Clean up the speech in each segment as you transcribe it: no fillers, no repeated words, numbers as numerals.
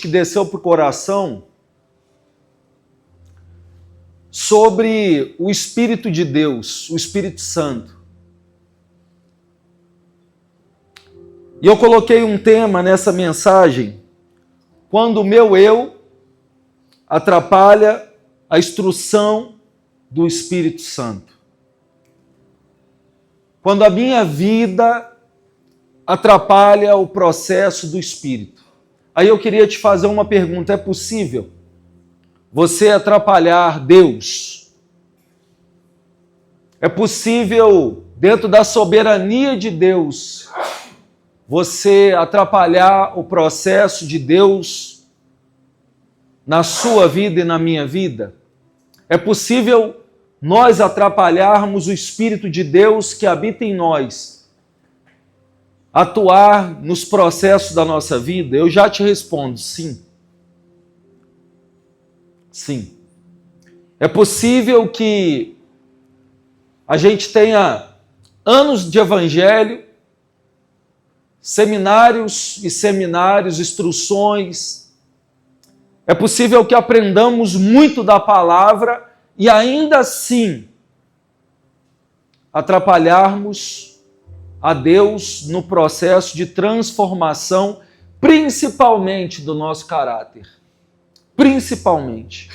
que desceu para o coração sobre o Espírito de Deus, o Espírito Santo. E eu coloquei um tema nessa mensagem: quando o meu eu atrapalha a instrução do Espírito Santo. Quando a minha vida atrapalha o processo do Espírito. Aí eu queria te fazer uma pergunta: é possível você atrapalhar Deus? É possível, dentro da soberania de Deus, você atrapalhar o processo de Deus na sua vida e na minha vida? É possível nós atrapalharmos o Espírito de Deus que habita em nós, atuar nos processos da nossa vida? Eu já te respondo, sim. Sim. É possível que a gente tenha anos de evangelho, seminários e seminários, instruções. É possível que aprendamos muito da palavra e ainda assim atrapalharmos a Deus no processo de transformação, principalmente do nosso caráter. Principalmente.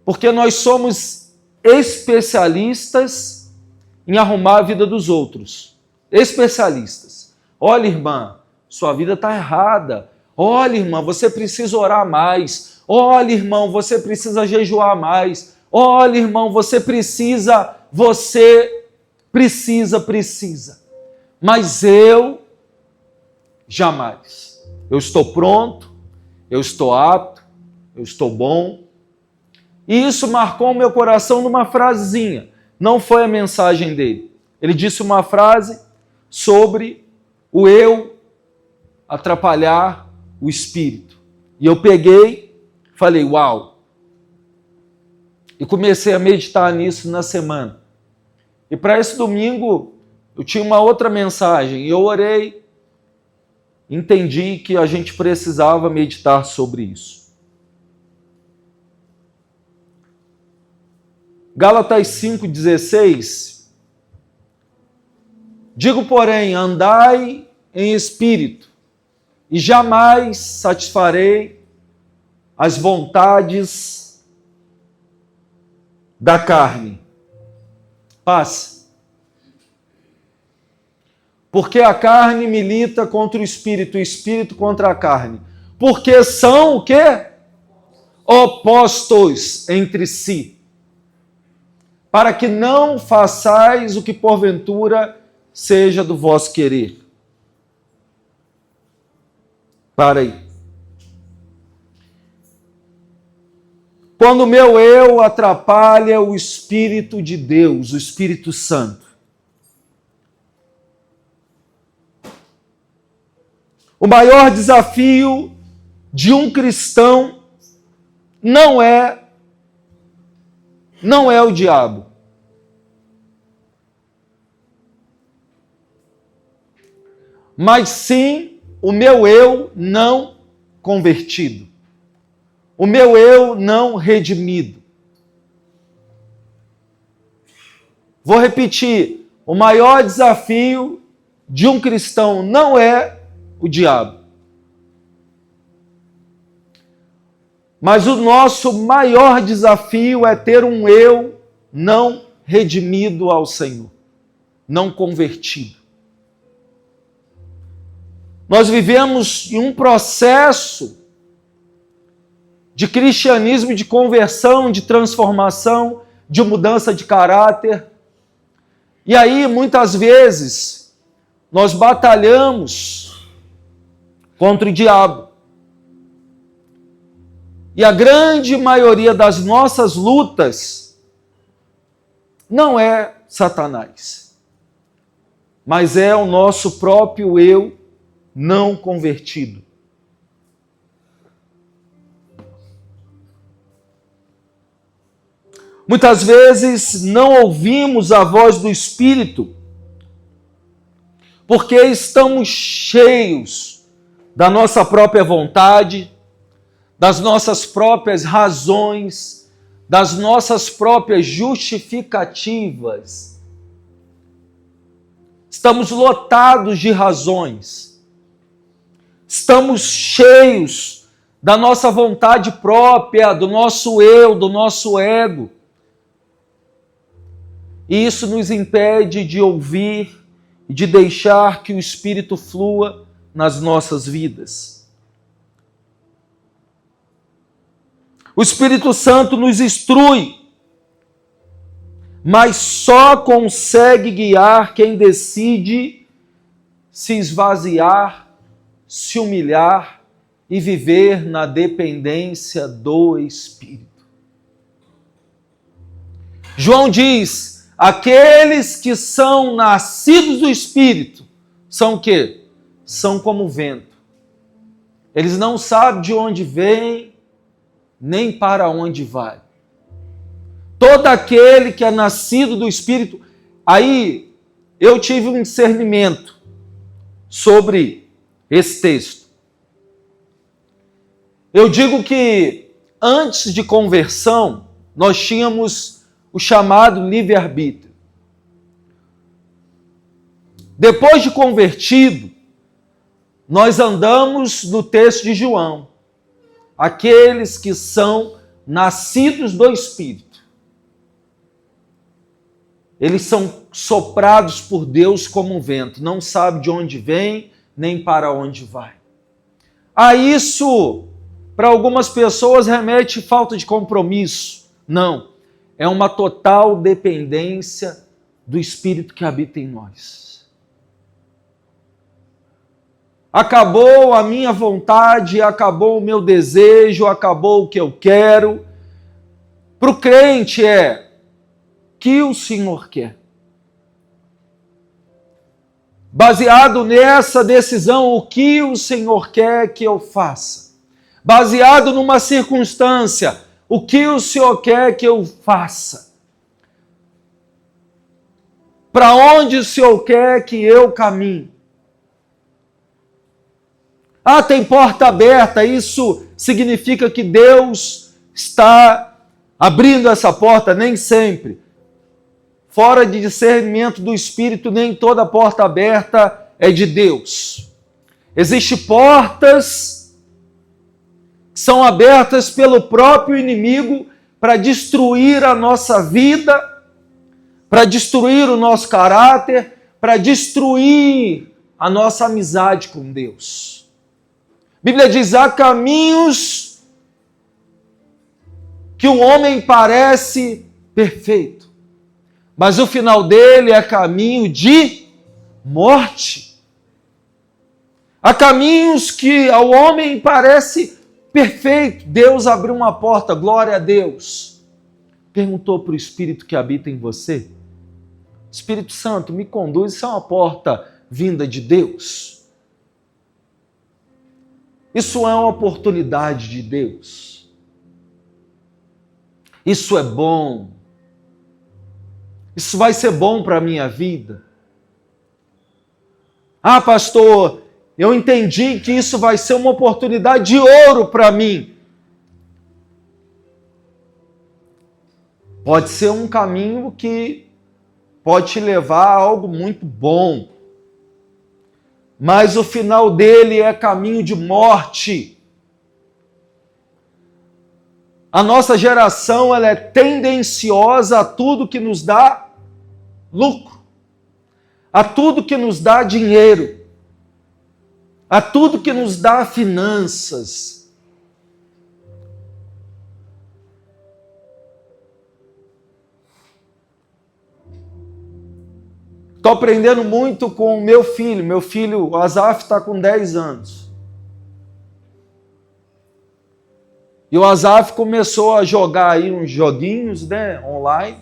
Porque nós somos especialistas em arrumar a vida dos outros. Especialistas. Olha, irmã, sua vida está errada. Olha, irmã, você precisa orar mais. Olha, irmão, você precisa jejuar mais. Olha, irmão, você precisa. Mas eu, jamais. Eu estou pronto, eu estou apto, eu estou bom. E isso marcou o meu coração numa frasezinha. Não foi a mensagem dele. Ele disse uma frase sobre o eu atrapalhar o espírito. E eu peguei, falei, uau. E comecei a meditar nisso na semana. E para esse domingo eu tinha uma outra mensagem. E eu orei, entendi que a gente precisava meditar sobre isso. Gálatas 5,16. Digo, porém, andai em espírito, e jamais satisfarei as vontades da carne. Passe. Porque a carne milita contra o espírito contra a carne. Porque são o quê? Opostos entre si. Para que não façais o que porventura seja do vosso querer. Para aí. Quando o meu eu atrapalha o Espírito de Deus, o Espírito Santo. O maior desafio de um cristão não é o diabo. Mas sim o meu eu não convertido. O meu eu não redimido. Vou repetir. O maior desafio de um cristão não é o diabo. Mas o nosso maior desafio é ter um eu não redimido ao Senhor, não convertido. Nós vivemos em um processo de cristianismo, de conversão, de transformação, de mudança de caráter. E aí, muitas vezes, nós batalhamos contra o diabo. E a grande maioria das nossas lutas não é Satanás, mas é o nosso próprio eu não convertido. Muitas vezes não ouvimos a voz do Espírito porque estamos cheios da nossa própria vontade, das nossas próprias razões, das nossas próprias justificativas. Estamos lotados de razões. Estamos cheios da nossa vontade própria, do nosso eu, do nosso ego. E isso nos impede de ouvir e de deixar que o Espírito flua nas nossas vidas. O Espírito Santo nos instrui, mas só consegue guiar quem decide se esvaziar, se humilhar e viver na dependência do Espírito. João diz: aqueles que são nascidos do Espírito são o quê? São como o vento. Eles não sabem de onde vem, nem para onde vai. Todo aquele que é nascido do Espírito. Aí eu tive um discernimento sobre esse texto. Eu digo que antes de conversão, nós tínhamos o chamado livre-arbítrio. Depois de convertido, nós andamos no texto de João. Aqueles que são nascidos do Espírito. Eles são soprados por Deus como um vento. Não sabe de onde vem, nem para onde vai. A isso, para algumas pessoas, remete falta de compromisso. Não. É uma total dependência do Espírito que habita em nós. Acabou a minha vontade, acabou o meu desejo, acabou o que eu quero. Para o crente é que o Senhor quer. Baseado nessa decisão, o que o Senhor quer que eu faça. Baseado numa circunstância, o que o Senhor quer que eu faça. Para onde o Senhor quer que eu caminhe. Ah, tem porta aberta, isso significa que Deus está abrindo essa porta? Nem sempre. Fora de discernimento do Espírito, nem toda porta aberta é de Deus. Existem portas que são abertas pelo próprio inimigo para destruir a nossa vida, para destruir o nosso caráter, para destruir a nossa amizade com Deus. A Bíblia diz: há caminhos que o homem parece perfeito, mas o final dele é caminho de morte. Há caminhos que ao homem parece perfeito. Deus abriu uma porta, glória a Deus. Perguntou para o Espírito que habita em você: Espírito Santo, me conduz, isso é uma porta vinda de Deus? Isso é uma oportunidade de Deus. Isso é bom. Isso vai ser bom para a minha vida. Ah, pastor, eu entendi que isso vai ser uma oportunidade de ouro para mim. Pode ser um caminho que pode te levar a algo muito bom. Mas o final dele é caminho de morte. A nossa geração ela é tendenciosa a tudo que nos dá lucro, a tudo que nos dá dinheiro, a tudo que nos dá finanças. Estou aprendendo muito com o meu filho. Meu filho, o Azaf, está com 10 anos. E o Azaf começou a jogar aí uns joguinhos, online.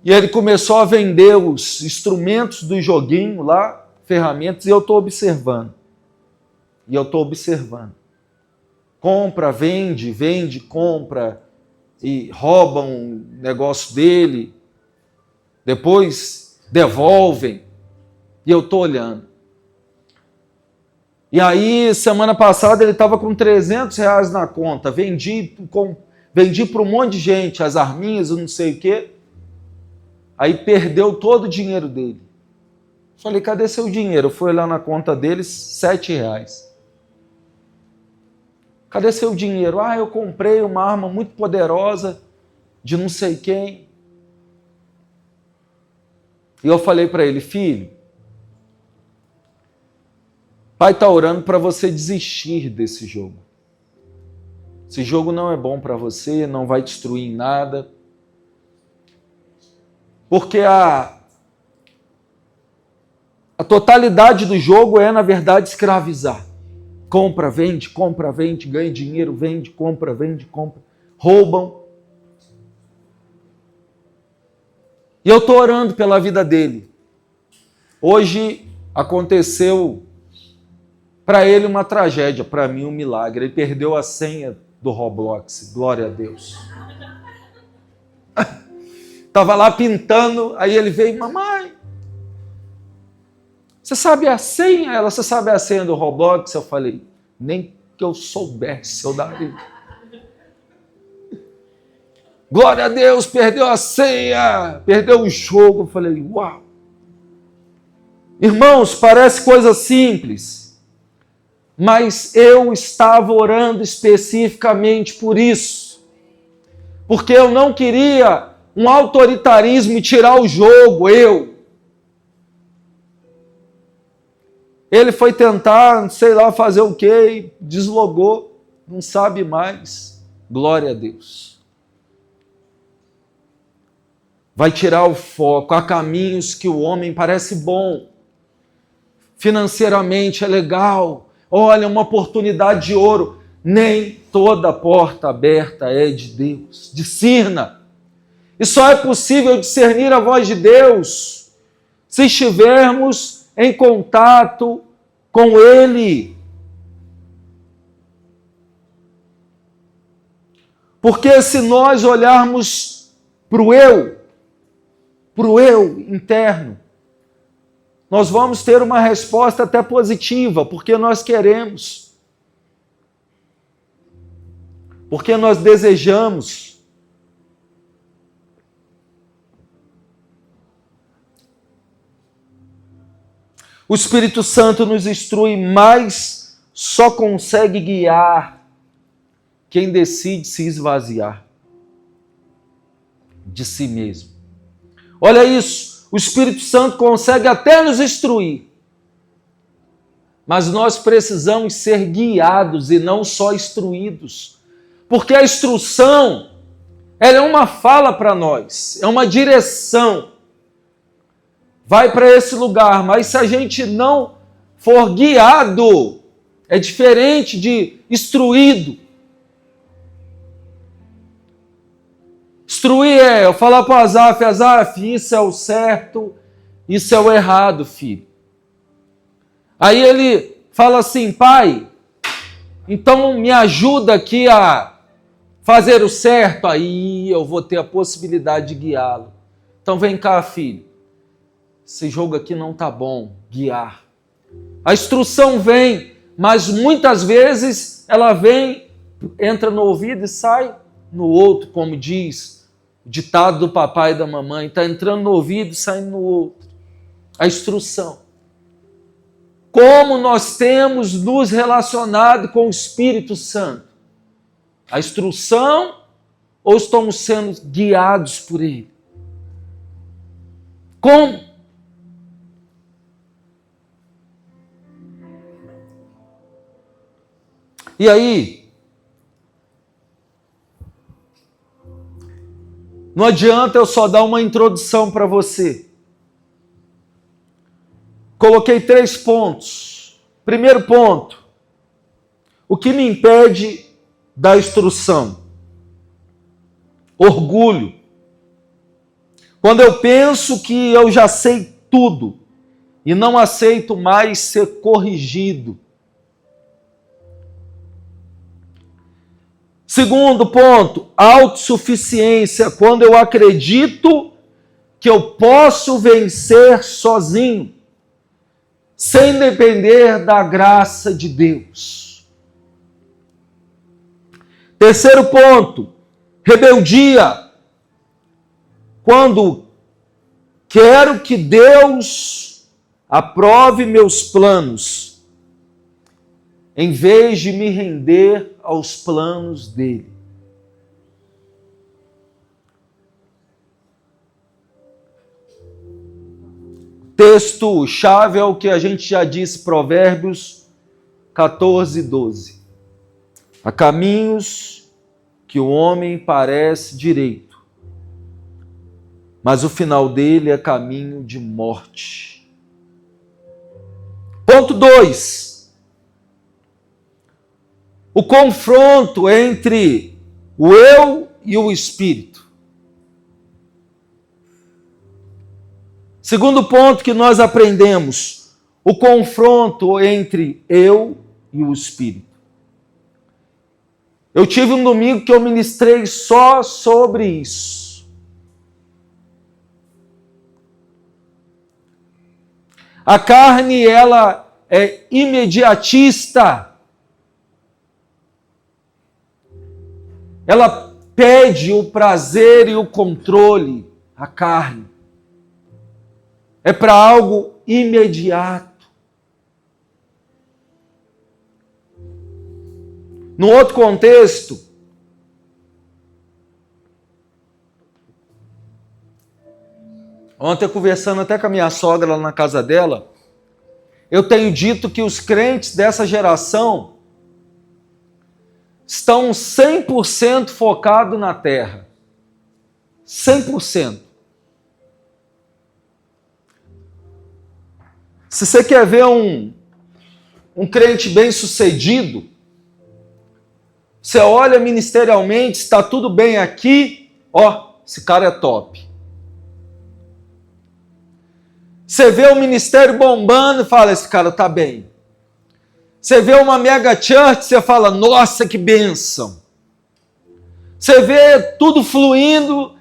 E ele começou a vender os instrumentos do joguinho lá, ferramentas, e eu estou observando. Compra, vende, compra, e roubam um negócio dele. Depois devolvem. E eu estou olhando. E aí, semana passada, ele estava com R$300 na conta. Vendi para um monte de gente, as arminhas, eu não sei o quê. Aí perdeu todo o dinheiro dele. Falei, cadê seu dinheiro? Eu fui lá na conta deles, R$7. Cadê seu dinheiro? Ah, eu comprei uma arma muito poderosa de não sei quem. E eu falei para ele, filho, pai está orando para você desistir desse jogo. Esse jogo não é bom para você, não vai destruir em nada. Porque a totalidade do jogo é, na verdade, escravizar. Compra, vende, ganha dinheiro, vende, compra. Roubam. E eu estou orando pela vida dele. Hoje aconteceu para ele uma tragédia, para mim um milagre. Ele perdeu a senha do Roblox, glória a Deus. Estava lá pintando, aí ele veio, mamãe, você sabe a senha? Você sabe a senha do Roblox? Eu falei, nem que eu soubesse, eu daria. Glória a Deus, perdeu a senha, perdeu o jogo. Eu falei, uau. Irmãos, parece coisa simples, mas eu estava orando especificamente por isso. Porque eu não queria um autoritarismo e tirar o jogo, Ele foi tentar, sei lá, fazer o quê, deslogou, não sabe mais. Glória a Deus. Vai tirar o foco. Há caminhos que o homem parece bom. Financeiramente é legal. Olha, uma oportunidade de ouro. Nem toda porta aberta é de Deus. Discirna. E só é possível discernir a voz de Deus se estivermos em contato com Ele. Porque se nós olharmos para o eu interno, nós vamos ter uma resposta até positiva, porque nós queremos, porque nós desejamos. O Espírito Santo nos instrui, mas só consegue guiar quem decide se esvaziar de si mesmo. Olha isso, o Espírito Santo consegue até nos instruir, mas nós precisamos ser guiados e não só instruídos, porque a instrução, ela é uma fala para nós, é uma direção. Vai para esse lugar, mas se a gente não for guiado, é diferente de instruído. Instruir é eu falar para o Azaf, isso é o certo, isso é o errado, filho. Aí ele fala assim, pai, então me ajuda aqui a fazer o certo, aí eu vou ter a possibilidade de guiá-lo. Então vem cá, filho. Esse jogo aqui não está bom, guiar. A instrução vem, mas muitas vezes ela vem, entra no ouvido e sai no outro, como diz o ditado do papai e da mamãe, está entrando no ouvido e saindo no outro. A instrução. Como nós temos nos relacionado com o Espírito Santo? A instrução ou estamos sendo guiados por Ele? Como? E aí, não adianta eu só dar uma introdução para você. Coloquei 3 pontos. Primeiro ponto, o que me impede da instrução? Orgulho. Quando eu penso que eu já sei tudo e não aceito mais ser corrigido. Segundo ponto, autossuficiência, quando eu acredito que eu posso vencer sozinho. sem depender da graça de Deus. Terceiro ponto, rebeldia. Quando quero que Deus aprove meus planos, em vez de me render aos planos dele. Texto-chave é o que a gente já disse, Provérbios 14, 12. Há caminhos que o homem parece direito, mas o final dele é caminho de morte. Ponto 2. O confronto entre o eu e o espírito. Segundo ponto que nós aprendemos, o confronto entre eu e o espírito. Eu tive um domingo que eu ministrei só sobre isso. A carne, ela é imediatista. Ela pede o prazer e o controle, a carne. É para algo imediato. No outro contexto, ontem conversando até com a minha sogra lá na casa dela, eu tenho dito que os crentes dessa geração estão 100% focados na terra. 100%. Se você quer ver um crente bem-sucedido, você olha ministerialmente, está tudo bem aqui, ó, esse cara é top. Você vê o ministério bombando e fala, esse cara está bem. Você vê uma mega church, você fala, nossa, que bênção. Você vê tudo fluindo,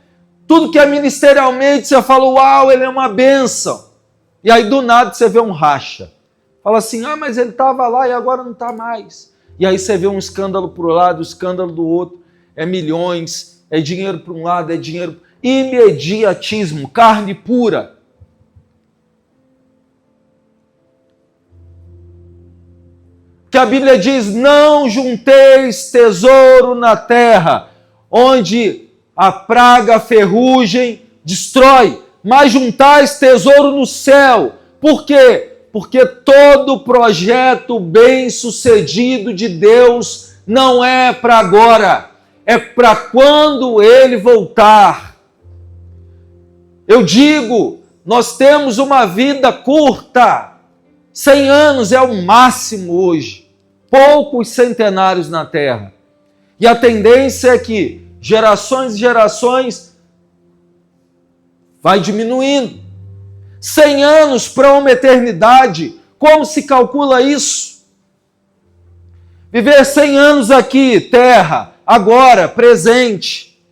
tudo que é ministerialmente, você fala, uau, ele é uma bênção. E aí do nada você vê um racha. Fala assim, mas ele estava lá e agora não está mais. E aí você vê um escândalo para um lado, um escândalo do outro. É milhões, é dinheiro para um lado, é dinheiro... Imediatismo, carne pura. Que a Bíblia diz, não junteis tesouro na terra, onde a praga, a ferrugem destrói. Mas juntais tesouro no céu. Por quê? Porque todo projeto bem-sucedido de Deus não é para agora, é para quando Ele voltar. Eu digo, nós temos uma vida curta, 100 anos é o máximo hoje, poucos centenários na Terra. E a tendência é que gerações e gerações vai diminuindo. 100 anos para uma eternidade. Como se calcula isso? Viver 100 anos aqui, terra, agora, presente.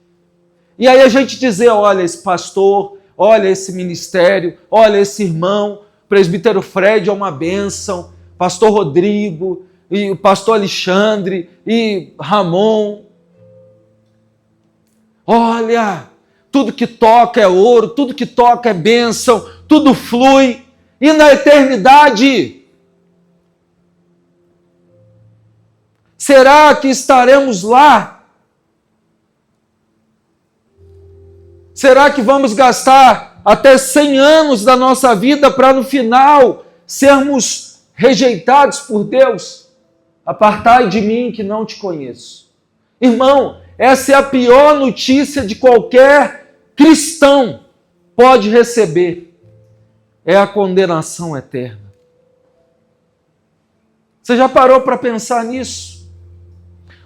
E aí a gente dizer, olha esse pastor, olha esse ministério, olha esse irmão, presbítero Fred é uma bênção, pastor Rodrigo, e o pastor Alexandre, e Ramon. Olha... Tudo que toca é ouro, tudo que toca é bênção, tudo flui. E na eternidade, será que estaremos lá? Será que vamos gastar até 100 anos da nossa vida para no final sermos rejeitados por Deus? Apartai de mim que não te conheço. Irmão, essa é a pior notícia de qualquer cristão pode receber, é a condenação eterna. Você já parou para pensar nisso?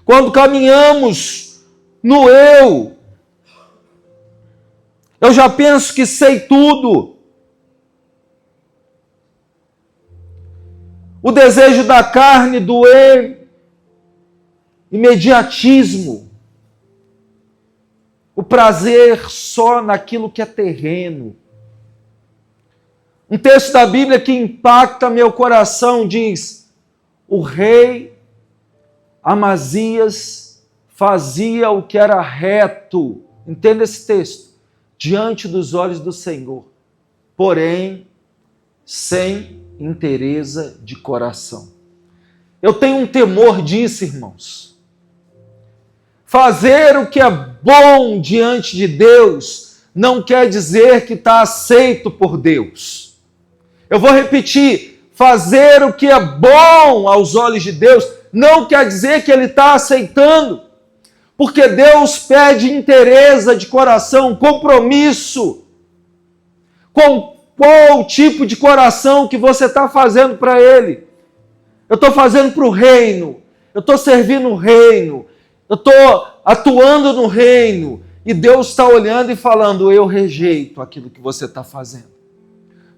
Quando caminhamos no eu já penso que sei tudo. O desejo da carne, do imediatismo. O prazer só naquilo que é terreno. Um texto da Bíblia que impacta meu coração diz: o rei Amazias fazia o que era reto, entenda esse texto, diante dos olhos do Senhor, porém sem inteireza de coração. Eu tenho um temor disso, irmãos. Fazer o que é bom diante de Deus não quer dizer que está aceito por Deus. Eu vou repetir: fazer o que é bom aos olhos de Deus não quer dizer que Ele está aceitando, porque Deus pede inteireza de coração, compromisso. Com qual tipo de coração que você está fazendo para Ele? Eu estou fazendo para o reino, eu estou servindo o reino, eu estou atuando no reino, e Deus está olhando e falando: eu rejeito aquilo que você está fazendo,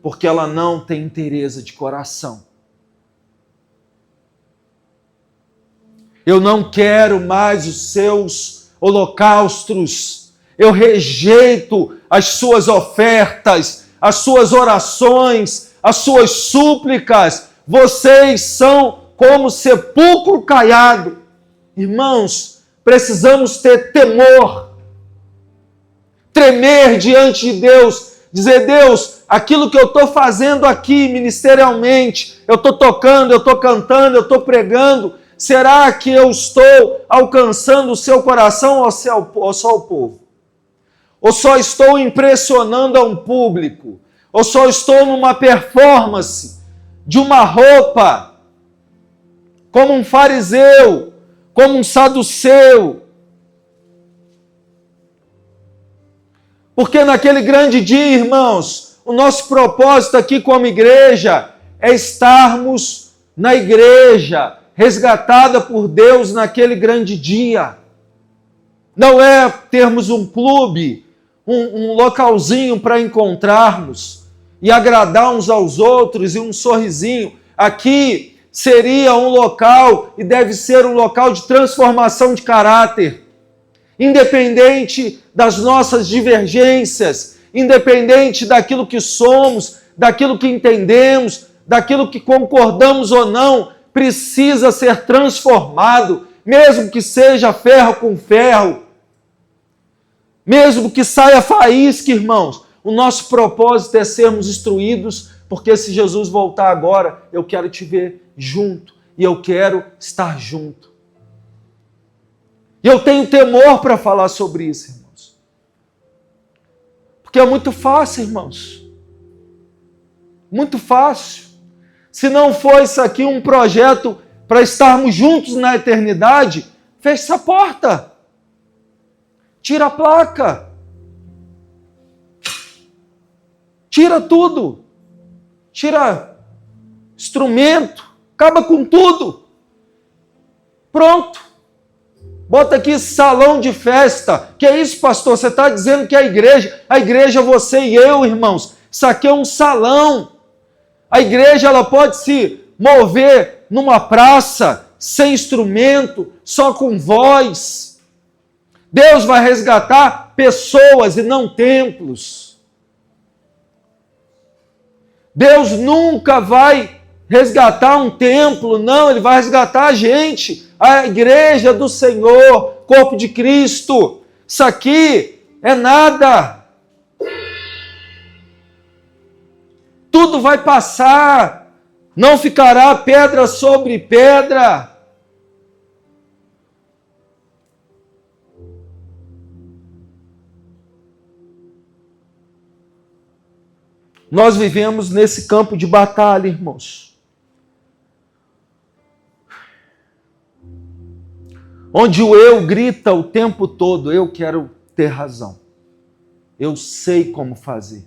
porque ela não tem inteireza de coração. Eu não quero mais os seus holocaustos, eu rejeito as suas ofertas, as suas orações, as suas súplicas. Vocês são como sepulcro caiado. Irmãos, precisamos ter temor, tremer diante de Deus, dizer: Deus, aquilo que eu estou fazendo aqui ministerialmente, eu estou tocando, eu estou cantando, eu estou pregando, será que eu estou alcançando o seu coração ou só o povo? Ou só estou impressionando a um público? Ou só estou numa performance de uma roupa, como um fariseu, como um saduceu? Porque naquele grande dia, irmãos, o nosso propósito aqui como igreja é estarmos na igreja, resgatada por Deus naquele grande dia. Não é termos um clube, um localzinho para encontrarmos e agradar uns aos outros e um sorrisinho. Aqui seria um local e deve ser um local de transformação de caráter. Independente das nossas divergências, independente daquilo que somos, daquilo que entendemos, daquilo que concordamos ou não, precisa ser transformado, mesmo que seja ferro com ferro, mesmo que saia faísca, irmãos. O nosso propósito é sermos instruídos, porque se Jesus voltar agora, eu quero te ver junto, e eu quero estar junto. E eu tenho temor para falar sobre isso, irmãos. Porque é muito fácil, irmãos. Muito fácil. Se não for isso aqui um projeto para estarmos juntos na eternidade, feche essa porta. Tira a placa. Tira tudo. Tira instrumento. Acaba com tudo. Pronto. Bota aqui salão de festa. Que é isso, pastor? Você está dizendo que a igreja é você e eu, irmãos. Isso aqui é um salão. A igreja ela pode se mover numa praça, sem instrumento, só com voz. Deus vai resgatar pessoas e não templos. Deus nunca vai resgatar um templo, não, Ele vai resgatar a gente, a igreja do Senhor, corpo de Cristo. Isso aqui é nada. Tudo vai passar, não ficará pedra sobre pedra. Nós vivemos nesse campo de batalha, irmãos. Onde o eu grita o tempo todo: eu quero ter razão. Eu sei como fazer.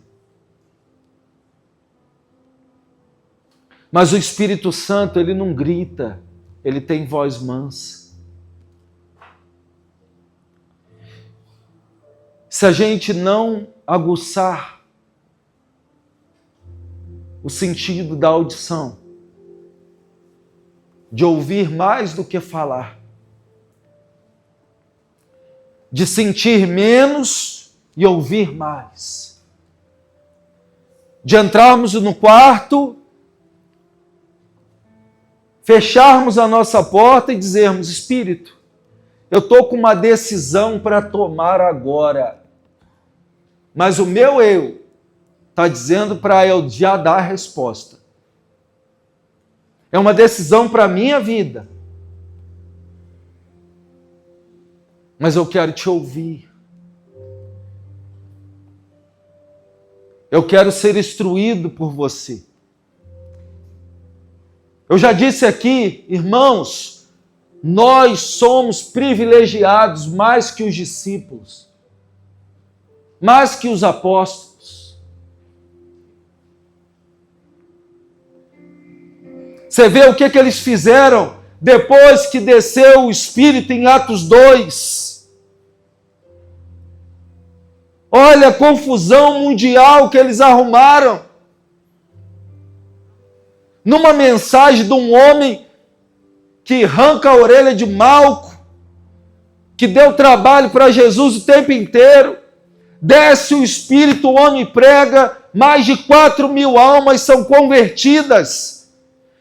Mas o Espírito Santo, ele não grita, ele tem voz mansa. Se a gente não aguçar o sentido da audição, de ouvir mais do que falar, de sentir menos e ouvir mais, de entrarmos no quarto, fecharmos a nossa porta e dizermos: Espírito, eu estou com uma decisão para tomar agora, mas o meu eu está dizendo para eu já dar a resposta. É uma decisão para a minha vida, mas eu quero te ouvir. Eu quero ser instruído por você. Eu já disse aqui, irmãos, nós somos privilegiados mais que os discípulos, mais que os apóstolos. Você vê o que eles fizeram depois que desceu o Espírito em Atos 2. Olha a confusão mundial que eles arrumaram. Numa mensagem de um homem que arranca a orelha de Malco, que deu trabalho para Jesus o tempo inteiro, desce o Espírito, o homem prega, mais de 4.000 almas são convertidas.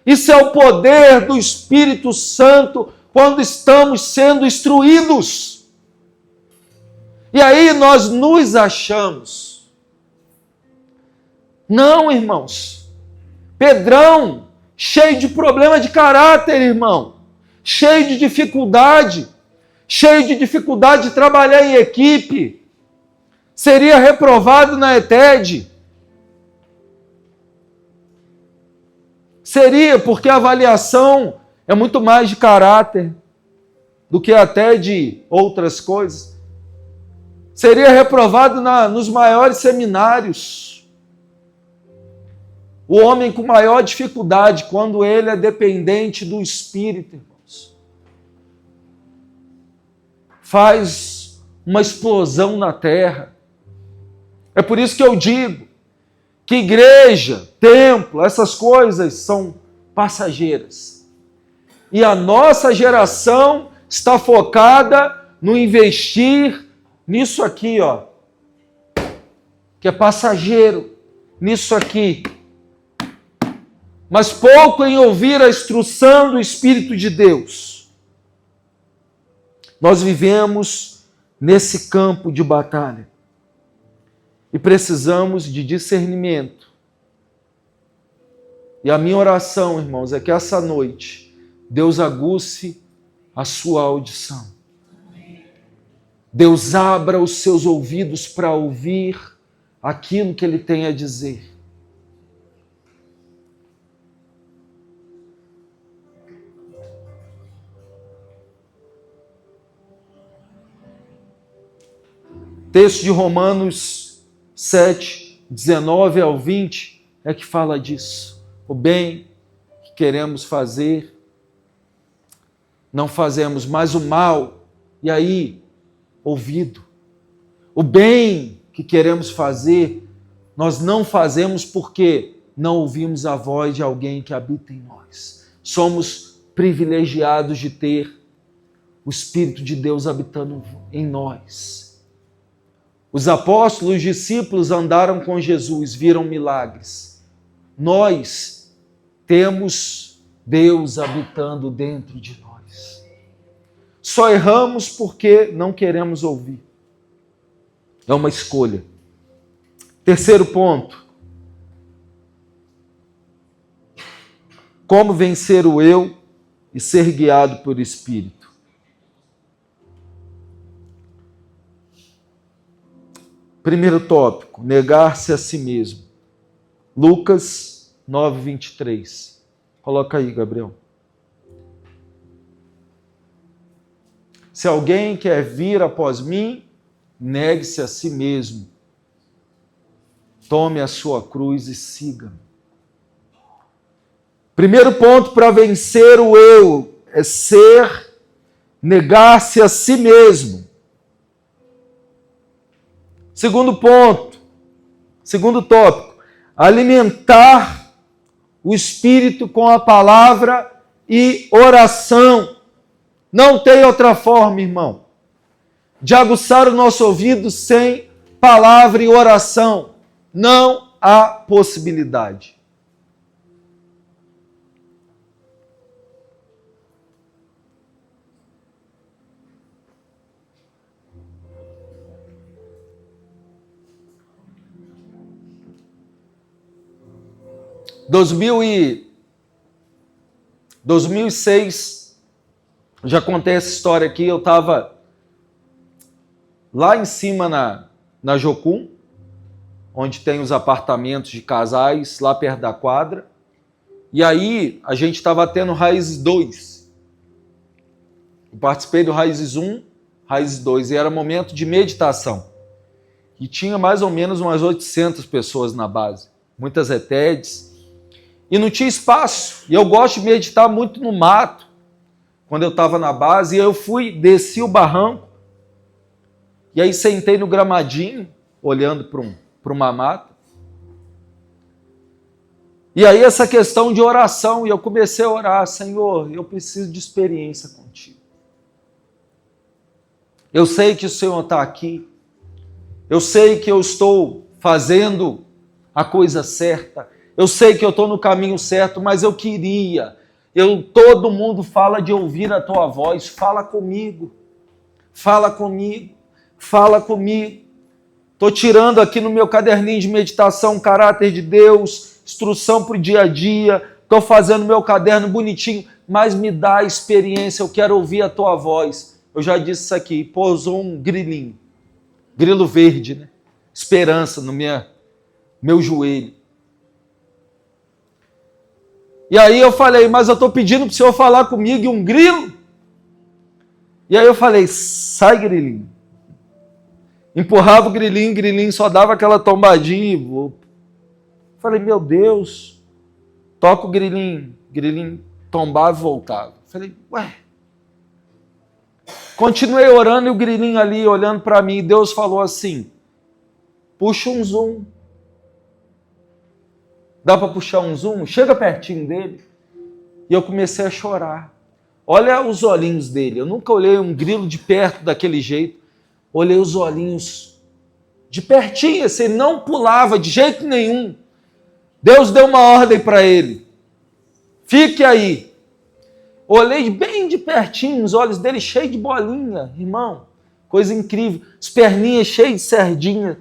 Isso é o poder do Espírito Santo quando estamos sendo instruídos. E aí nós nos achamos. Não, irmãos. Pedrão, cheio de problema de caráter, irmão. Cheio de dificuldade de trabalhar em equipe. Seria reprovado na ETED. Seria, porque a avaliação é muito mais de caráter do que até de outras coisas. Seria reprovado nos maiores seminários. O homem com maior dificuldade, quando ele é dependente do Espírito, irmãos, faz uma explosão na terra. É por isso que eu digo que igreja, templo, essas coisas são passageiras. E a nossa geração está focada no investir nisso aqui, ó, que é passageiro, nisso aqui. Mas pouco em ouvir a instrução do Espírito de Deus. Nós vivemos nesse campo de batalha. E precisamos de discernimento. E a minha oração, irmãos, é que essa noite Deus aguce a sua audição. Deus abra os seus ouvidos para ouvir aquilo que Ele tem a dizer. Texto de Romanos 7, 19 ao 20 é que fala disso. O bem que queremos fazer, não fazemos, mas o mal, e aí, ouvido. O bem que queremos fazer, nós não fazemos porque não ouvimos a voz de alguém que habita em nós. Somos privilegiados de ter o Espírito de Deus habitando em nós. Os apóstolos, os discípulos andaram com Jesus, viram milagres. Nós temos Deus habitando dentro de nós. Só erramos porque não queremos ouvir. É uma escolha. Terceiro ponto. Como vencer o eu e ser guiado por Espírito? Primeiro tópico, negar-se a si mesmo. Lucas 9, 23. Coloca aí, Gabriel. Se alguém quer vir após mim, negue-se a si mesmo. Tome a sua cruz e siga-me. Primeiro ponto para vencer o eu é negar-se a si mesmo. Segundo ponto, segundo tópico, alimentar o Espírito com a palavra e oração. Não tem outra forma, irmão, de aguçar o nosso ouvido sem palavra e oração. Não há possibilidade. Em 2006, já contei essa história aqui, eu estava lá em cima na Jocum, onde tem os apartamentos de casais, lá perto da quadra, e aí a gente estava tendo Raízes 2. Eu participei do Raízes 1, Raízes 2, e era momento de meditação. E tinha mais ou menos umas 800 pessoas na base, muitas ETEDs, e não tinha espaço. E eu gosto de meditar muito no mato, quando eu estava na base, e eu desci o barranco, e aí sentei no gramadinho, olhando para uma mata. E aí essa questão de oração, e eu comecei a orar: Senhor, eu preciso de experiência contigo. Eu sei que o Senhor está aqui, eu sei que eu estou fazendo a coisa certa, eu sei que eu estou no caminho certo, mas eu queria, todo mundo fala de ouvir a tua voz, fala comigo, fala comigo, fala comigo. Estou tirando aqui no meu caderninho de meditação caráter de Deus, instrução para o dia a dia, estou fazendo meu caderno bonitinho, mas me dá a experiência, eu quero ouvir a tua voz. Eu já disse isso aqui, pousou um grilinho, grilo verde, né? Esperança no meu joelho. E aí eu falei: mas eu estou pedindo para o Senhor falar comigo, e um grilo? E aí eu falei: sai, grilinho. Empurrava o grilinho só dava aquela tombadinha e falei: meu Deus, toca o grilinho tombava e voltava. Falei: ué. Continuei orando e o grilinho ali olhando para mim, e Deus falou assim: puxa um zoom. Dá para puxar um zoom? Chega pertinho dele. E eu comecei a chorar. Olha os olhinhos dele. Eu nunca olhei um grilo de perto daquele jeito. Olhei os olhinhos de pertinho, assim, ele não pulava de jeito nenhum. Deus deu uma ordem para ele: fique aí. Olhei bem de pertinho, os olhos dele cheios de bolinha, irmão. Coisa incrível. As perninhas cheias de sardinha,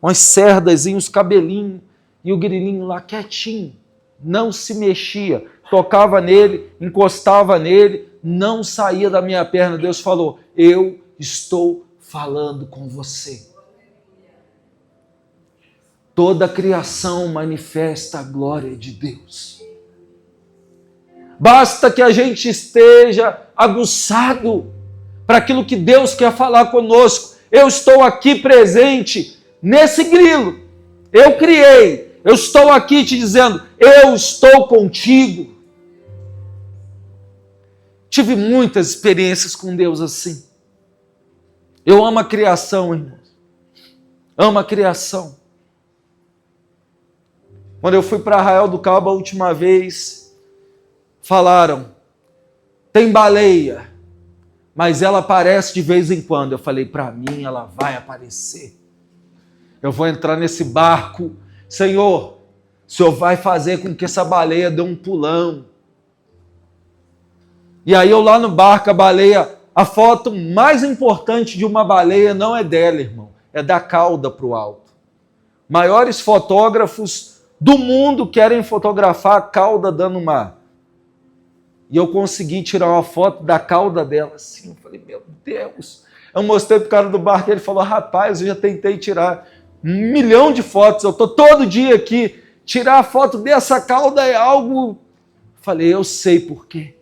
umas cerdazinhas, os cabelinhos. E o grilinho lá quietinho, não se mexia. Tocava nele, encostava nele, não saía da minha perna. Deus falou: eu estou falando com você. Toda a criação manifesta a glória de Deus. Basta que a gente esteja aguçado para aquilo que Deus quer falar conosco. Eu estou aqui presente nesse grilo. Eu criei. Eu estou aqui te dizendo: eu estou contigo. Tive muitas experiências com Deus assim. Eu amo a criação, irmãos. Amo a criação. Quando eu fui para Arraial do Cabo a última vez, falaram: tem baleia, mas ela aparece de vez em quando. Eu falei: para mim ela vai aparecer. Eu vou entrar nesse barco. Senhor, o Senhor vai fazer com que essa baleia dê um pulão. E aí eu lá no barco, a baleia, a foto mais importante de uma baleia não é dela, irmão, é da cauda para o alto. Maiores fotógrafos do mundo querem fotografar a cauda dando uma. E eu consegui tirar uma foto da cauda dela assim. Eu falei: meu Deus. Eu mostrei para o cara do barco, ele falou: rapaz, eu já tentei tirar 1 milhão de fotos, eu estou todo dia aqui, tirar a foto dessa cauda é algo. Falei: eu sei por quê.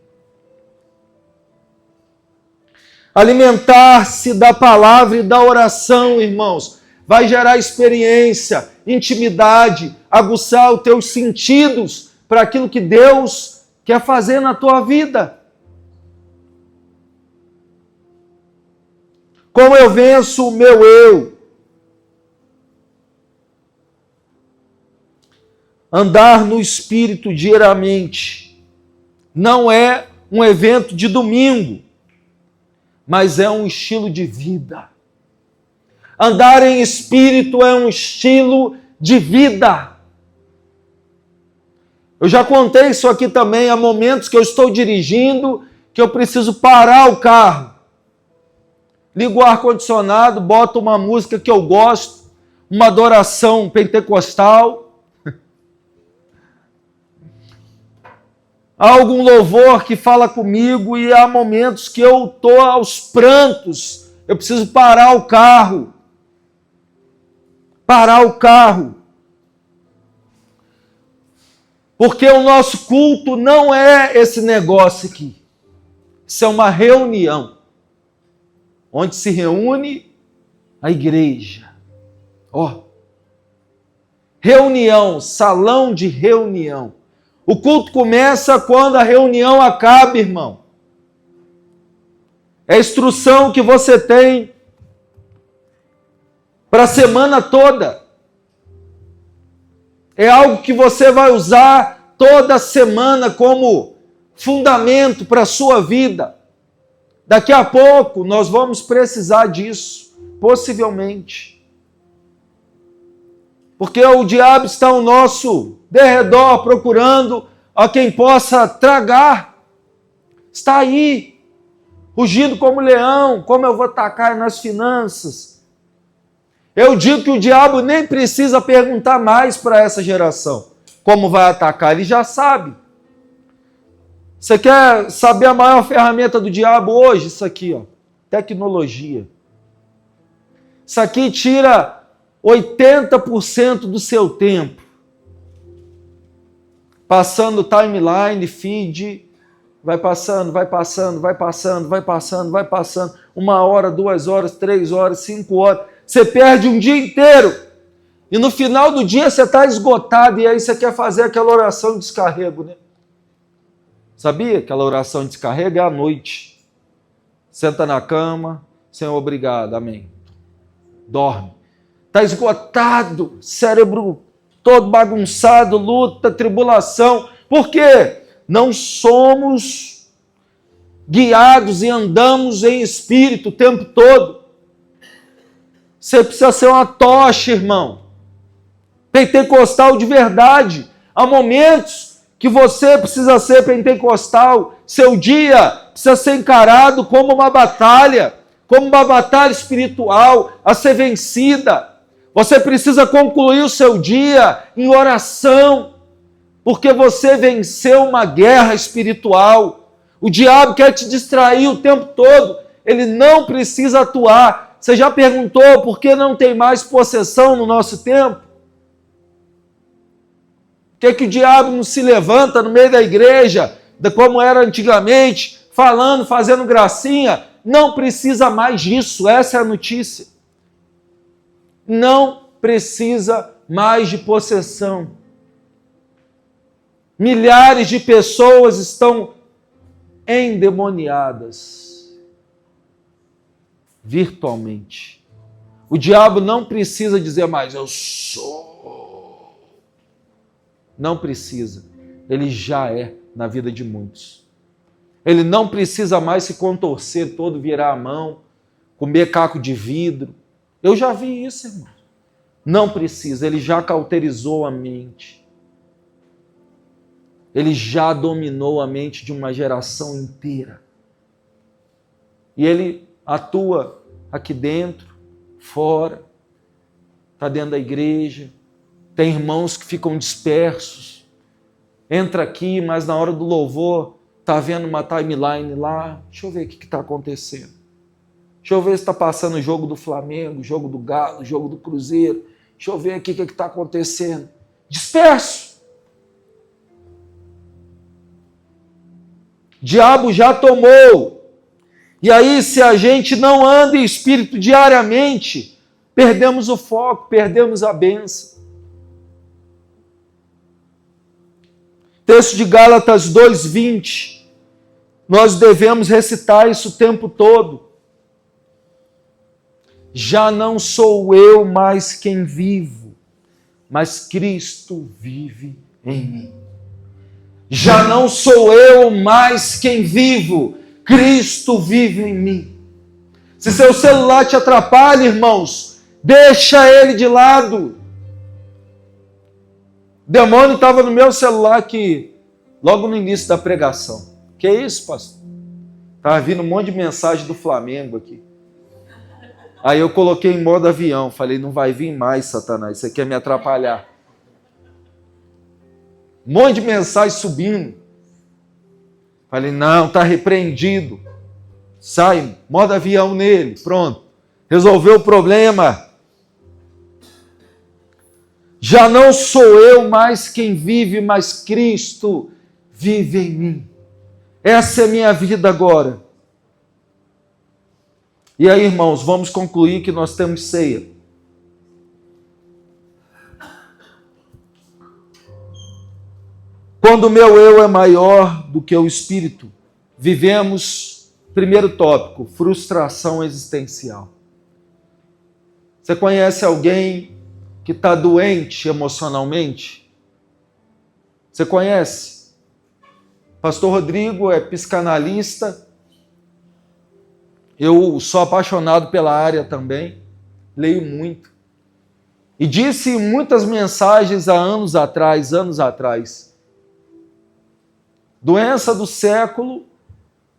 Alimentar-se da palavra e da oração, irmãos, vai gerar experiência, intimidade, aguçar os teus sentidos para aquilo que Deus quer fazer na tua vida. Como eu venço o meu eu? Andar no Espírito diariamente não é um evento de domingo, mas é um estilo de vida. Andar em Espírito é um estilo de vida. Eu já contei isso aqui também, há momentos que eu estou dirigindo, que eu preciso parar o carro. Ligo o ar-condicionado, boto uma música que eu gosto, uma adoração pentecostal. Há algum louvor que fala comigo e há momentos que eu estou aos prantos. Eu preciso parar o carro. Parar o carro. Porque o nosso culto não é esse negócio aqui. Isso é uma reunião. Onde se reúne a igreja. Reunião, salão de reunião. O culto começa quando a reunião acaba, irmão. É a instrução que você tem para a semana toda. É algo que você vai usar toda semana como fundamento para a sua vida. Daqui a pouco nós vamos precisar disso, possivelmente. Porque o diabo está ao nosso derredor procurando a quem possa tragar. Está aí, rugindo como leão, como eu vou atacar nas finanças. Eu digo que o diabo nem precisa perguntar mais para essa geração como vai atacar, ele já sabe. Você quer saber a maior ferramenta do diabo hoje? Isso aqui, tecnologia. Isso aqui tira 80% do seu tempo. Passando timeline, feed, vai passando. 1 hora, 2 horas, 3 horas, 5 horas. Você perde um dia inteiro. E no final do dia você está esgotado. E aí você quer fazer aquela oração de descarrego, né? Sabia? Aquela oração de descarrego é à noite. Senta na cama. Senhor, obrigado. Amém. Dorme. Está esgotado. Cérebro todo bagunçado. Luta, tribulação. Por quê? Não somos guiados e andamos em espírito o tempo todo. Você precisa ser uma tocha, irmão. Pentecostal de verdade. Há momentos que você precisa ser pentecostal. Seu dia precisa ser encarado como uma batalha espiritual a ser vencida. Você precisa concluir o seu dia em oração, porque você venceu uma guerra espiritual. O diabo quer te distrair o tempo todo. Ele não precisa atuar. Você já perguntou por que não tem mais possessão no nosso tempo? Por que o diabo não se levanta no meio da igreja, como era antigamente, falando, fazendo gracinha? Não precisa mais disso, essa é a notícia. Não precisa mais de possessão. Milhares de pessoas estão endemoniadas virtualmente. O diabo não precisa dizer mais, eu sou. Não precisa. Ele já é na vida de muitos. Ele não precisa mais se contorcer todo, virar a mão, comer caco de vidro. Eu já vi isso, irmão. Não precisa. Ele já cauterizou a mente. Ele já dominou a mente de uma geração inteira. E ele atua aqui dentro, fora, está dentro da igreja. Tem irmãos que ficam dispersos. Entra aqui, mas na hora do louvor está vendo uma timeline lá. Deixa eu ver o que está acontecendo. Deixa eu ver se está passando o jogo do Flamengo, o jogo do Galo, o jogo do Cruzeiro. Deixa eu ver aqui o que está acontecendo. Disperso. Diabo já tomou. E aí, se a gente não anda em espírito diariamente, perdemos o foco, perdemos a bênção. Texto de Gálatas 2:20. Nós devemos recitar isso o tempo todo. Já não sou eu mais quem vivo, mas Cristo vive em mim. Já não sou eu mais quem vivo, Cristo vive em mim. Se seu celular te atrapalha, irmãos, deixa ele de lado. demônio estava no meu celular aqui, logo no início da pregação. Que isso, pastor? Estava vindo um monte de mensagem do Flamengo aqui. Aí eu coloquei em modo avião. Falei, não vai vir mais, Satanás. Você quer me atrapalhar. Um monte de mensagem subindo. Falei, não, está repreendido. Sai, modo avião nele. Pronto. Resolveu o problema. Já não sou eu mais quem vive, mas Cristo vive em mim. Essa é a minha vida agora. E aí, irmãos, vamos concluir que nós temos ceia. Quando o meu eu é maior do que o espírito, vivemos, primeiro tópico, frustração existencial. Você conhece alguém que está doente emocionalmente? Você conhece? Pastor Rodrigo é psicanalista. Eu sou apaixonado pela área também. Leio muito. E disse em muitas mensagens há anos atrás, doença do século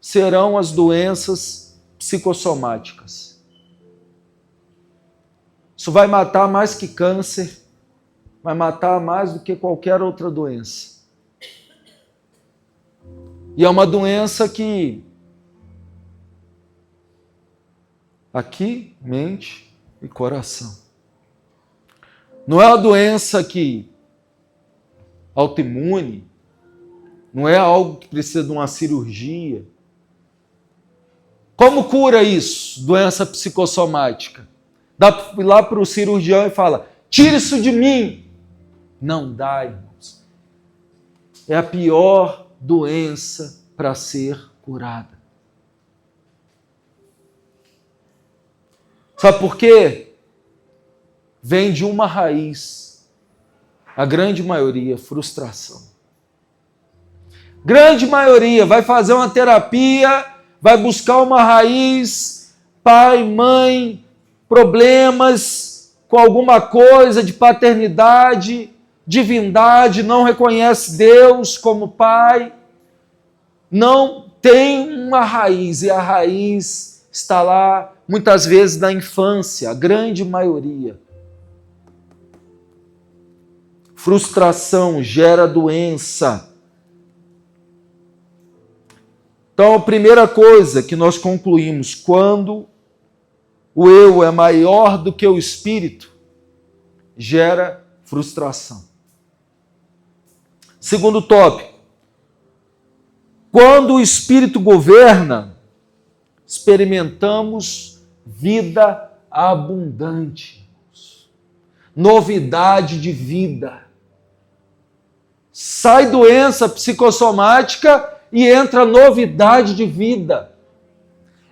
serão as doenças psicossomáticas. Isso vai matar mais que câncer, vai matar mais do que qualquer outra doença. E é uma doença que aqui, mente e coração. Não é uma doença que autoimune, não é algo que precisa de uma cirurgia. Como cura isso? Doença psicossomática. Dá para ir lá para o cirurgião e fala, tira isso de mim. Não dá, irmãos. É a pior doença para ser curada. Sabe por quê? Vem de uma raiz, a grande maioria, frustração. Grande maioria vai fazer uma terapia, vai buscar uma raiz, pai, mãe, problemas com alguma coisa de paternidade, divindade, não reconhece Deus como pai, não tem uma raiz, e a raiz está lá, muitas vezes na infância, a grande maioria. Frustração gera doença. Então, a primeira coisa que nós concluímos, quando o eu é maior do que o espírito, gera frustração. Segundo tópico, quando o espírito governa, experimentamos vida abundante, novidade de vida. Sai doença psicossomática e entra novidade de vida.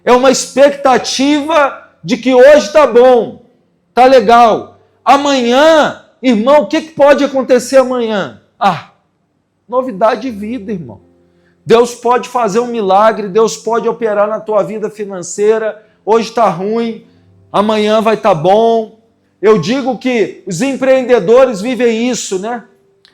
É uma expectativa de que hoje está bom, está legal. Amanhã, irmão, o que pode acontecer amanhã? Novidade de vida, irmão. Deus pode fazer um milagre, Deus pode operar na tua vida financeira. Hoje está ruim, amanhã vai estar bom. Eu digo que os empreendedores vivem isso, né?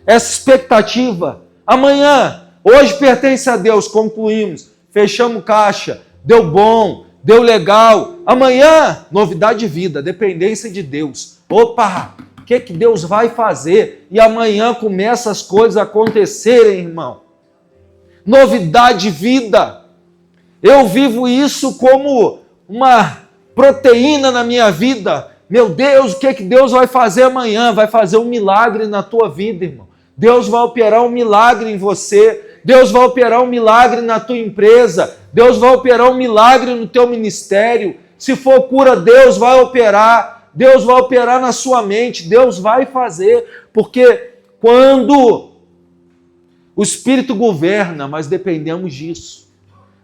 Essa expectativa. Amanhã, hoje pertence a Deus, concluímos, fechamos caixa, deu bom, deu legal. Amanhã, novidade de vida, dependência de Deus. Opa, o que Deus vai fazer? E amanhã começam as coisas a acontecerem, irmão. Novidade de vida. Eu vivo isso como uma proteína na minha vida. Meu Deus, o que Deus vai fazer amanhã? Vai fazer um milagre na tua vida, irmão. Deus vai operar um milagre em você. Deus vai operar um milagre na tua empresa. Deus vai operar um milagre no teu ministério. Se for cura, Deus vai operar. Deus vai operar na sua mente. Deus vai fazer. Porque quando o Espírito governa, mas dependemos disso.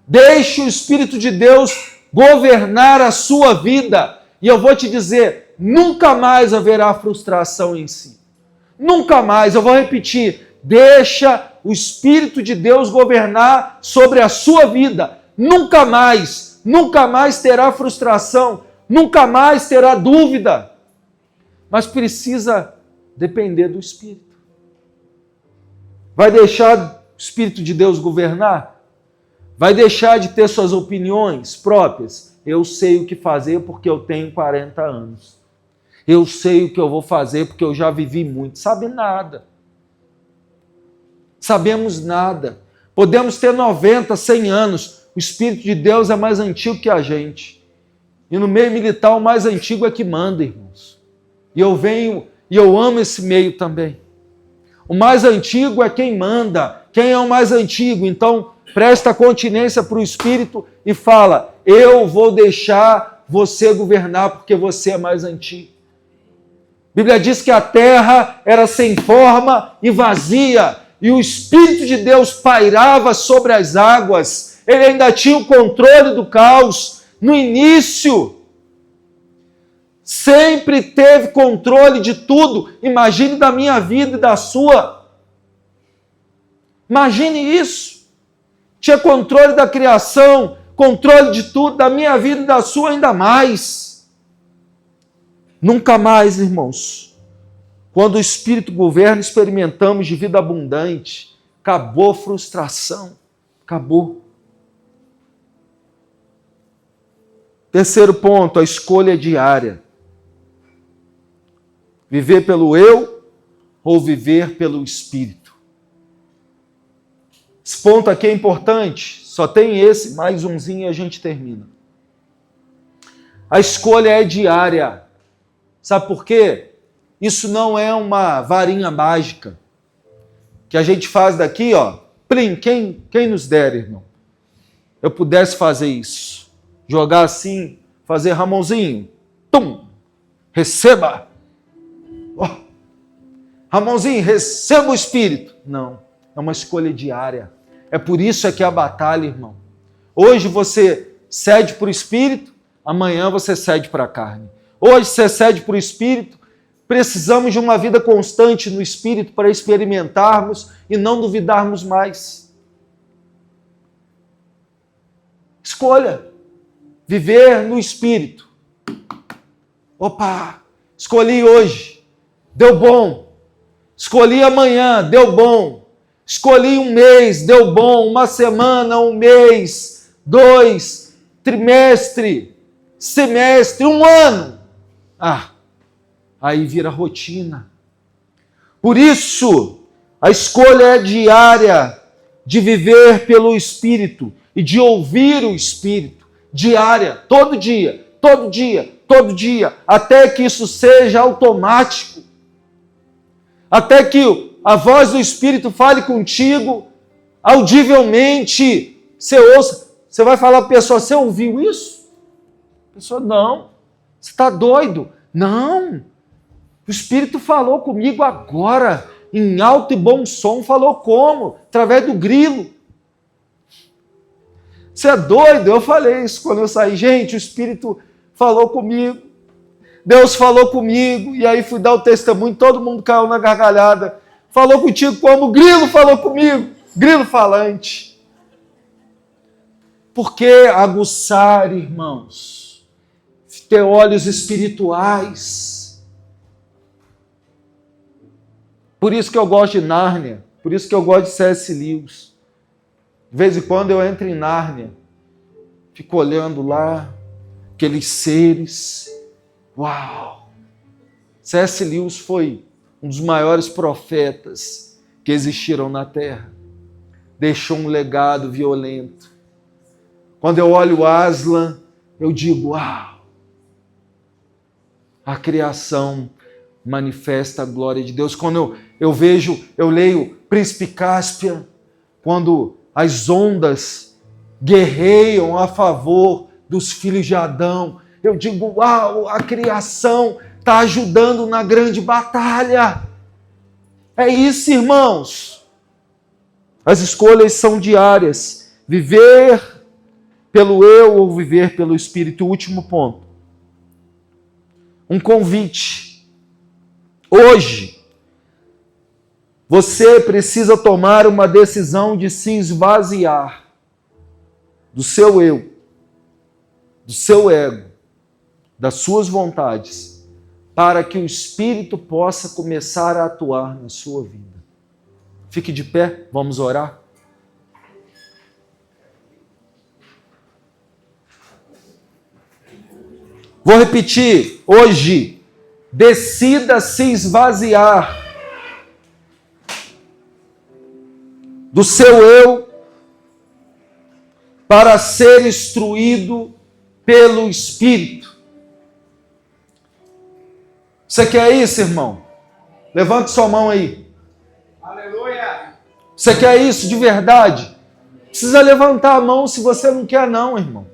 Deixe o Espírito de Deus governar a sua vida. E eu vou te dizer, nunca mais haverá frustração em si. Nunca mais, eu vou repetir, deixa o Espírito de Deus governar sobre a sua vida. Nunca mais terá frustração, nunca mais terá dúvida. Mas precisa depender do Espírito. Vai deixar o Espírito de Deus governar? Vai deixar de ter suas opiniões próprias? Eu sei o que fazer porque eu tenho 40 anos. Eu sei o que eu vou fazer porque eu já vivi muito. Sabe nada. Sabemos nada. Podemos ter 90, 100 anos. O Espírito de Deus é mais antigo que a gente. E no meio militar o mais antigo é que manda, irmãos. E eu amo esse meio também. O mais antigo é quem manda. Quem é o mais antigo? Então, presta continência para o Espírito e fala: eu vou deixar você governar porque você é mais antigo. A Bíblia diz que a terra era sem forma e vazia, e o Espírito de Deus pairava sobre as águas. Ele ainda tinha o controle do caos. No início, sempre teve controle de tudo. Imagine da minha vida e da sua. Imagine isso. Tinha controle da criação, controle de tudo, da minha vida e da sua ainda mais. Nunca mais, irmãos, quando o Espírito governa, experimentamos de vida abundante. Acabou a frustração. Acabou. Terceiro ponto, a escolha diária. Viver pelo eu ou viver pelo Espírito. Esse ponto aqui é importante. Só tem esse, mais umzinho e a gente termina. A escolha é diária. Sabe por quê? Isso não é uma varinha mágica que a gente faz daqui, ó. Plim, quem nos dera, irmão, eu pudesse fazer isso. Jogar assim, fazer Ramonzinho, tum, receba. Oh. Ramonzinho, receba o Espírito. Não, é uma escolha diária. É por isso que é a batalha, irmão. Hoje você cede para o Espírito, amanhã você cede para a carne. Hoje você cede para o Espírito. Precisamos de uma vida constante no Espírito para experimentarmos e não duvidarmos mais. Escolha viver no Espírito. Opa, escolhi hoje, deu bom. Escolhi amanhã, deu bom. Escolhi um mês, deu bom. Uma semana, um mês, 2, trimestre, semestre, um ano. Aí vira rotina. Por isso, a escolha é diária de viver pelo Espírito e de ouvir o Espírito. Diária, todo dia, todo dia, todo dia, até que isso seja automático. Até que a voz do Espírito fale contigo audivelmente. Você ouça, você vai falar para a pessoa: você ouviu isso? A pessoa: não. Você está doido? Não. O Espírito falou comigo agora, em alto e bom som. Falou como? Através do grilo. Você é doido? Eu falei isso quando eu saí. Gente, o Espírito falou comigo. Deus falou comigo. E aí fui dar o testemunho, todo mundo caiu na gargalhada. Falou contigo como? O grilo falou comigo. Grilo falante. Por que aguçar, irmãos? Ter olhos espirituais. Por isso que eu gosto de Nárnia. Por isso que eu gosto de C.S. Lewis. De vez em quando eu entro em Nárnia, fico olhando lá, aqueles seres. Uau! C.S. Lewis foi um dos maiores profetas que existiram na Terra. Deixou um legado violento. Quando eu olho Aslan, eu digo: uau! A criação manifesta a glória de Deus. Quando eu leio Príncipe Cáspian, quando as ondas guerreiam a favor dos filhos de Adão, eu digo: uau, a criação está ajudando na grande batalha. É isso, irmãos. As escolhas são diárias. Viver pelo eu ou viver pelo Espírito. Último ponto. Um convite. Hoje, você precisa tomar uma decisão de se esvaziar do seu eu, do seu ego, das suas vontades, para que o Espírito possa começar a atuar na sua vida. Fique de pé, vamos orar. Vou repetir, hoje, decida se esvaziar do seu eu para ser instruído pelo Espírito. Você quer isso, irmão? Levante sua mão aí. Aleluia! Você quer isso de verdade? Precisa levantar a mão se você não quer não, irmão.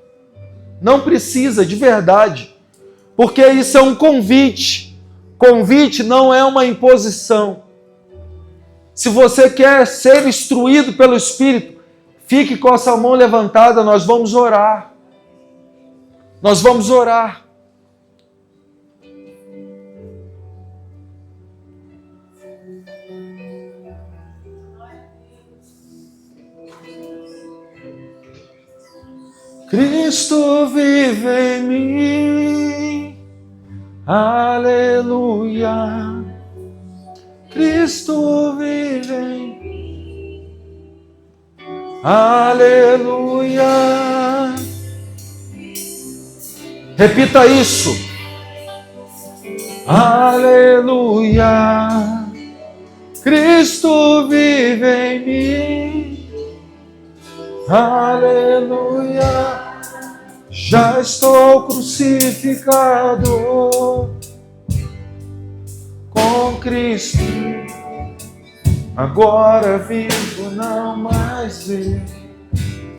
Não precisa, de verdade. Porque isso é um convite. Convite não é uma imposição. Se você quer ser instruído pelo Espírito, fique com a sua mão levantada, nós vamos orar. Nós vamos orar. Cristo vive em mim, aleluia. Cristo vive em mim, aleluia. Repita isso, aleluia. Cristo vive em mim, aleluia. Já estou crucificado com Cristo, agora vivo, não mais vivo.